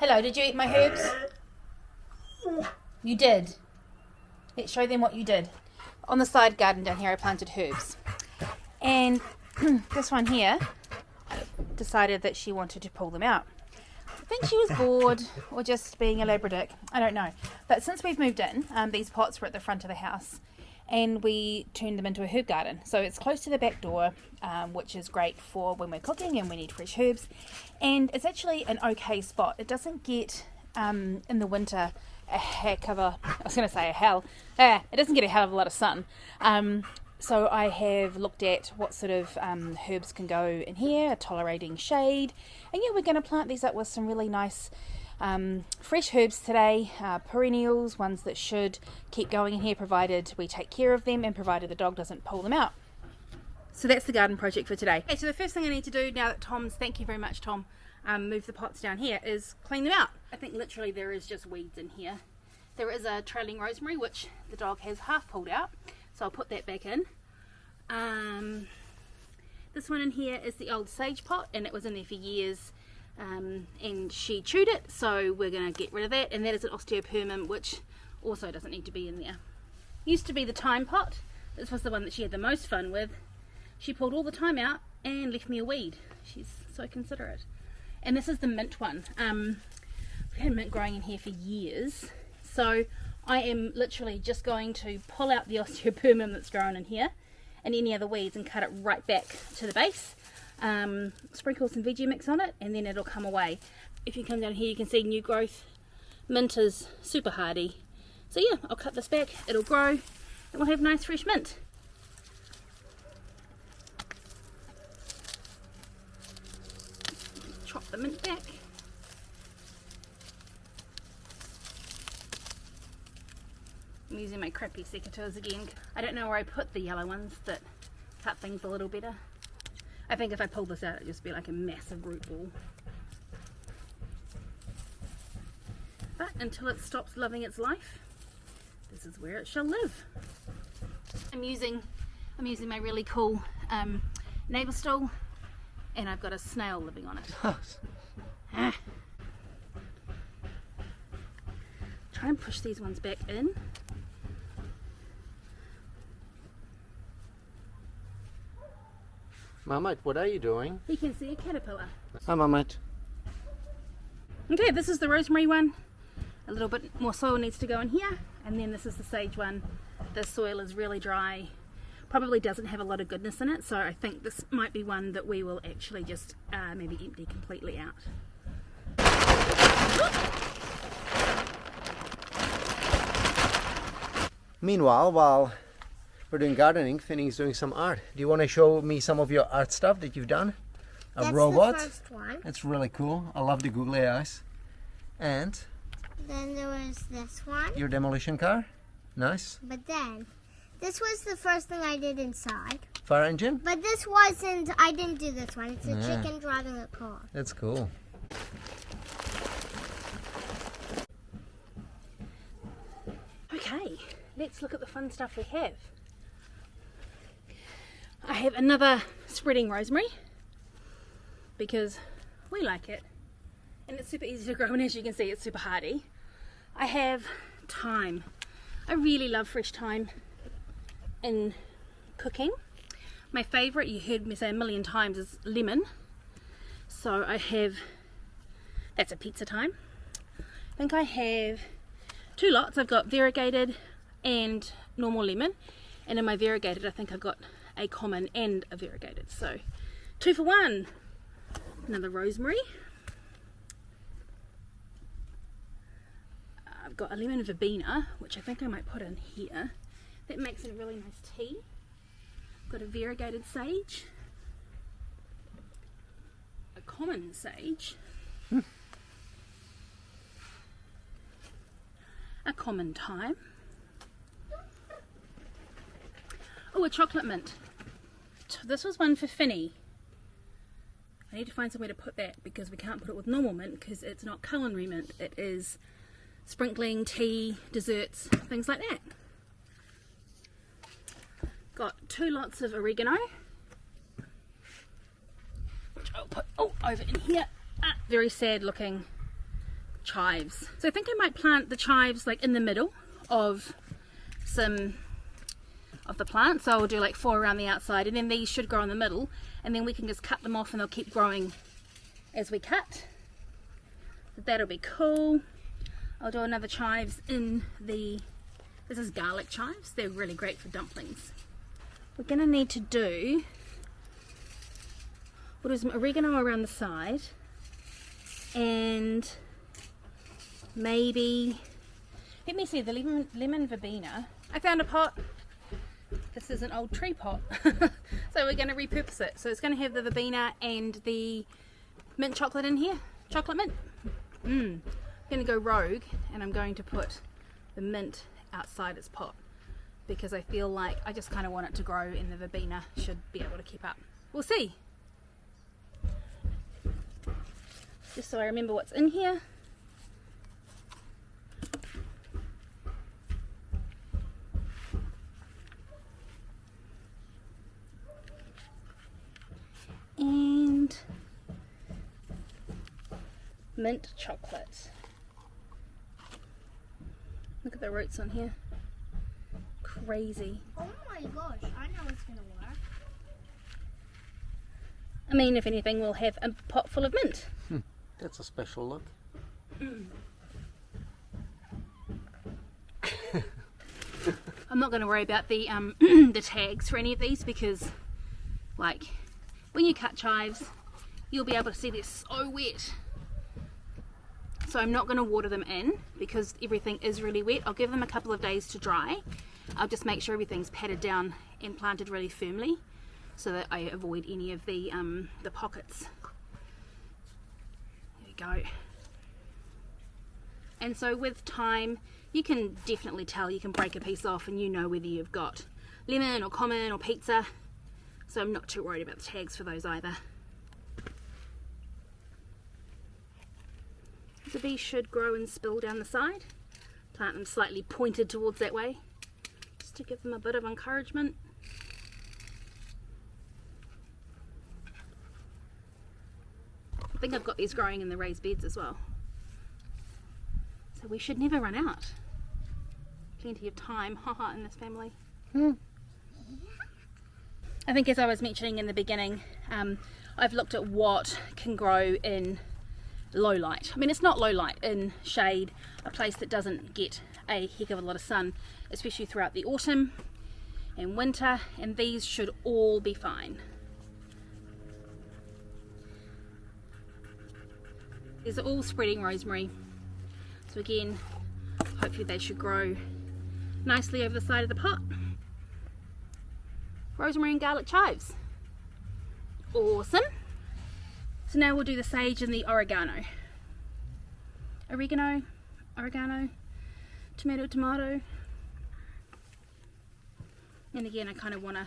Hello, did you eat my herbs? You did. Let's show them what you did. On the side garden down here I planted herbs. And this one here, I decided that she wanted to pull them out. I think she was bored or just being a Labradick. I don't know. But since we've moved in, these pots were at the front of the house and we turned them into a herb garden. So it's close to the back door, which is great for when we're cooking and we need fresh herbs. And it's actually an okay spot. It doesn't get, in the winter, a heck of a, I was going to say a hell. It doesn't get a hell of a lot of sun. So I have looked at what sort of herbs can go in here, tolerating shade. And yeah, we're going to plant these up with some really nice fresh herbs today, perennials, ones that should keep going in here provided we take care of them and provided the dog doesn't pull them out. So that's the garden project for today. Okay, so the first thing I need to do now that Tom's, thank you very much Tom, moved the pots down here is clean them out. I think literally there is just weeds in here. There is a trailing rosemary which the dog has half pulled out, so I'll put that back in. This one in here is the old sage pot and it was in there for years. And she chewed it, so we're going to get rid of that, and that is an osteopermum which also doesn't need to be in there. Used to be the thyme pot. This was the one that she had the most fun with. She pulled all the thyme out and left me a weed. She's so considerate. And this is the mint one. We've had mint growing in here for years, so I am literally just going to pull out the osteopermum that's grown in here and any other weeds and cut it right back to the base. Sprinkle some veggie mix on it and then it'll come away. If you come down here you can see new growth. Mint is super hardy. So yeah, I'll cut this back, it'll grow and we'll have nice fresh mint. Chop the mint back. I'm using my crappy secateurs again. I don't know where I put the yellow ones that cut things a little better. I think if I pulled this out it'd just be like a massive root ball. But until it stops living its life, this is where it shall live. I'm using my really cool neighbour stool and I've got a snail living on it. Try and push these ones back in. Marmite, what are you doing? You can see a caterpillar. Hi, Marmite. Okay, this is the rosemary one. A little bit more soil needs to go in here. And then this is the sage one. The soil is really dry. Probably doesn't have a lot of goodness in it. So I think this might be one that we will actually just maybe empty completely out. Meanwhile, while we're doing gardening, Finney's doing some art. Do you want to show me some of your art stuff that you've done? A That's robot. the first one. It's really cool. I love the googly eyes. And Then there was this one. your demolition car. Nice. But then, this was the first thing I did inside. Fire engine. But this wasn't, I didn't do this one. It's a Yeah. chicken driving a car. That's cool. Okay, let's look at the fun stuff we have. I have another spreading rosemary because we like it and it's super easy to grow, and as you can see it's super hardy. I have thyme. I really love fresh thyme in cooking. My favourite, you heard me say a million times, is lemon. So I have, that's a pizza thyme. I think I have two lots. I've got variegated and normal lemon, and in my variegated I think I've got a common and a variegated, so 2 for 1. Another rosemary. I've got a lemon verbena which I think I might put in here. That makes it a really nice tea. I've got a variegated sage, a common sage, a common thyme. Oh, a chocolate mint. This was one for Finney. I need to find somewhere to put that because we can't put it with normal mint because it's not culinary mint. It is sprinkling, tea, desserts, things like that. Got 2 lots of oregano, which I'll put over in here. Very sad looking chives. So I think I might plant the chives like in the middle of some of the plant. So I'll do like 4 around the outside, and then these should grow in the middle, and then we can just cut them off and they'll keep growing as we cut. So that'll be cool. I'll do another chives in the, this is garlic chives. They're really great for dumplings. We're gonna need to do, we'll do some oregano around the side, and maybe, let me see, the lemon verbena. I found a pot. This is an old tree pot. So we're going to repurpose it. So it's going to have the verbena and the mint chocolate in here. Chocolate mint. I'm going to go rogue, and I'm going to put the mint outside its pot, because I feel like I just kind of want it to grow, and the verbena should be able to keep up. We'll see. Just so I remember what's in here. And mint chocolate. Look at the roots on here. Crazy. Oh my gosh, I know it's gonna work. I mean, if anything, we'll have a pot full of mint. That's a special look. I'm not going to worry about the the tags for any of these, because like when you cut chives, you'll be able to see they're so wet. So I'm not going to water them in, because everything is really wet. I'll give them a couple of days to dry. I'll just make sure everything's patted down and planted really firmly, so that I avoid any of the pockets. There we go. And so with time, you can definitely tell, you can break a piece off and you know whether you've got lemon or common or pizza. So I'm not too worried about the tags for those either. So these should grow and spill down the side. Plant them slightly pointed towards that way, just to give them a bit of encouragement. I think I've got these growing in the raised beds as well. So we should never run out. Plenty of time, haha, in this family. I think, as I was mentioning in the beginning, I've looked at what can grow in low light. I mean, it's not low light, in shade, a place that doesn't get a heck of a lot of sun, especially throughout the autumn and winter, and these should all be fine. These are all spreading rosemary, so again, hopefully they should grow nicely over the side of the pot. Rosemary and garlic chives. Awesome. So now we'll do the sage and the oregano. Oregano, tomato. And again, I kind of want to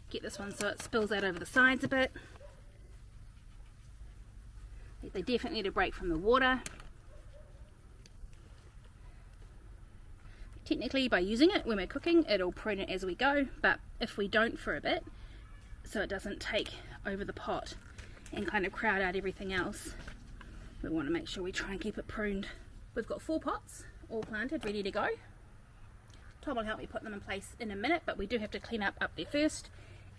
get this one so it spills out over the sides a bit. They definitely need a break from the water. Technically, by using it when we're cooking, it'll prune it as we go, but if we don't for a bit, so it doesn't take over the pot and kind of crowd out everything else, we want to make sure we try and keep it pruned. We've got 4 pots all planted, ready to go. Tom will help me put them in place in a minute, but we do have to clean up there first.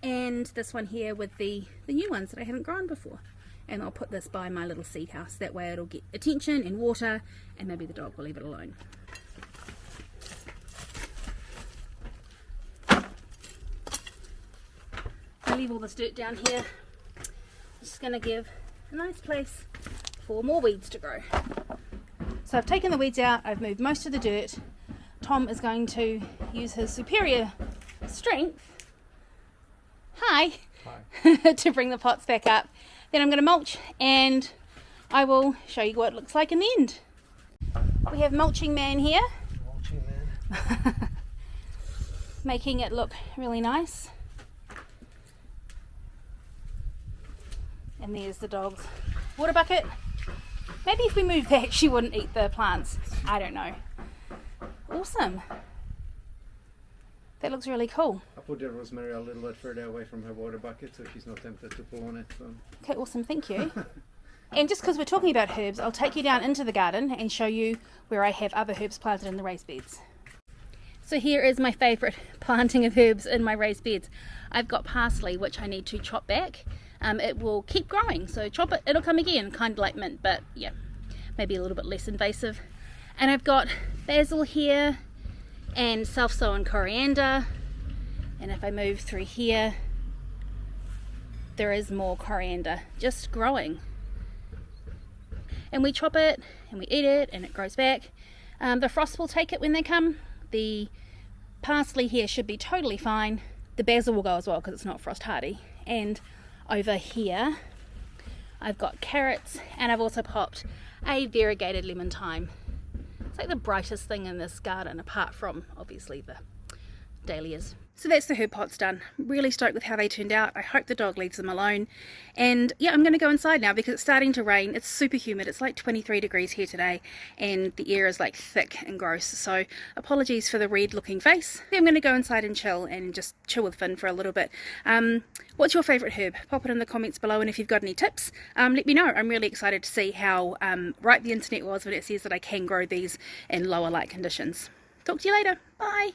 And this one here with the new ones that I haven't grown before. And I'll put this by my little seed house, that way it'll get attention and water, and maybe the dog will leave it alone. I leave all this dirt down here. I'm just going to give a nice place for more weeds to grow. So I've taken the weeds out, I've moved most of the dirt. Tom is going to use his superior strength, hi. To bring the pots back up. Then I'm going to mulch, and I will show you what it looks like in the end. We have mulching man here. Mulching man. Making it look really nice. And there's the dog's water bucket. Maybe if we moved that, she wouldn't eat the plants. I don't know. Awesome. That looks really cool. I put the rosemary a little bit further away from her water bucket so she's not tempted to pull on it. So. Okay, awesome, thank you. And just because we're talking about herbs, I'll take you down into the garden and show you where I have other herbs planted in the raised beds. So here is my favourite planting of herbs in my raised beds. I've got parsley, which I need to chop back. It will keep growing, so chop it, it'll come again, kind of like mint, but yeah, maybe a little bit less invasive. And I've got basil here and self-sown coriander. And if I move through here, there is more coriander just growing. And we chop it and we eat it and it grows back. The frost will take it when they come. The parsley here should be totally fine. The basil will go as well because it's not frost hardy. And over here I've got carrots, and I've also popped a variegated lemon thyme. It's like the brightest thing in this garden apart from obviously the dahlias. So that's the herb pots done. Really stoked with how they turned out. I hope the dog leaves them alone. And yeah, I'm going to go inside now because it's starting to rain. It's super humid. It's like 23 degrees here today and the air is like thick and gross. So apologies for the red looking face. I'm going to go inside and just chill with Finn for a little bit. What's your favourite herb? Pop it in the comments below, and if you've got any tips, let me know. I'm really excited to see how right the internet was when it says that I can grow these in lower light conditions. Talk to you later. Bye.